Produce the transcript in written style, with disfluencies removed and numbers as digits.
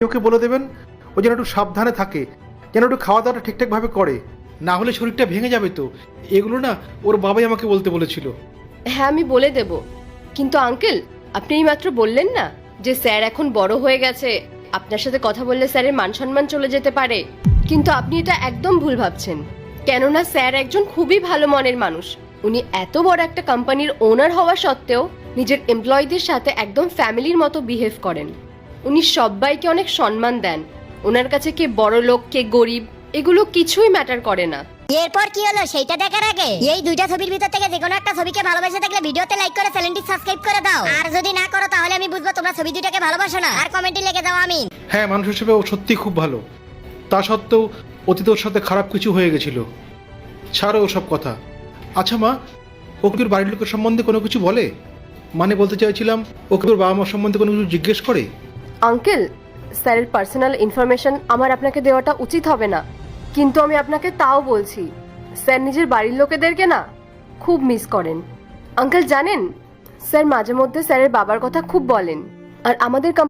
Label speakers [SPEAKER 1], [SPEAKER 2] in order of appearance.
[SPEAKER 1] ওকে বলে দেবেন ও যেন একটু সাবধানে থাকে, যেন একটু খাওয়া দাওয়াটা ঠিকঠাকভাবে করে, না হলে শরীরটা ভেঙে যাবে তো। এগুলো না ওর বাবাই আমাকে বলতে বলেছিল।
[SPEAKER 2] হ্যাঁ, আমি বলে দেব। কিন্তু আঙ্কেল, আপনি এইমাত্র বললেন না যে স্যার এখন বড় হয়ে গেছে, আপনার সাথে কথা বললে স্যারের মান সম্মান চলে যেতে পারে। কিন্তু আপনি এটা একদম ভুল ভাবছেন, কেননা স্যার একজন খুবই ভালো মনের মানুষ। উনি এত বড় একটা কোম্পানির ওনার হওয়া সত্ত্বেও নিজের এমপ্লয়ীদের সাথে একদম ফ্যামিলির মতো বিহেভ করেন। উনি সবাইকে অনেক সম্মান দেন। ওনার কাছে কে বড় লোক কে গরিব এগুলো কিছুই ম্যাটার করে না।
[SPEAKER 3] এরপর কি হলো সেটা দেখার আগে এই দুইটা ছবির ভিতর থেকে যে কোনো একটা ছবিকে ভালোবেসে থাকলে ভিডিওতে লাইক করে চ্যানেলটি সাবস্ক্রাইব করে দাও। আর যদি না করো তাহলে আমি বুঝবো তোমরা ছবি দুইটাকে ভালোবাসো না। আর কমেন্টে লিখে দাও আমিন।
[SPEAKER 1] হ্যাঁ, মানুষ হিসেবে ও সত্যি খুব ভালো। তা সত্ত্বেও অতীতে ওর সাথে খারাপ কিছু হয়ে গেছিল। ছাড়ো ওসব কথা। আচ্ছা মা, ওকে ওর বাড়ির লোকের সম্বন্ধে কোনো কিছু বলে? মানে বলতে চাইছিলাম, ওকে ওর বাবা মা সম্বন্ধে কোনো কিছু জিজ্ঞেস করে?
[SPEAKER 2] আঙ্কেল, স্যারের পার্সোনাল ইনফরমেশন আমার আপনাকে দেওয়াটা উচিত হবে না, কিন্তু আমি আপনাকে তাও বলছি, স্যার নিজের বাড়ির লোকেদেরকে না খুব মিস করেন। আঙ্কেল জানেন, স্যার মাঝে মধ্যে স্যারের বাবার কথা খুব বলেন। আর আমাদের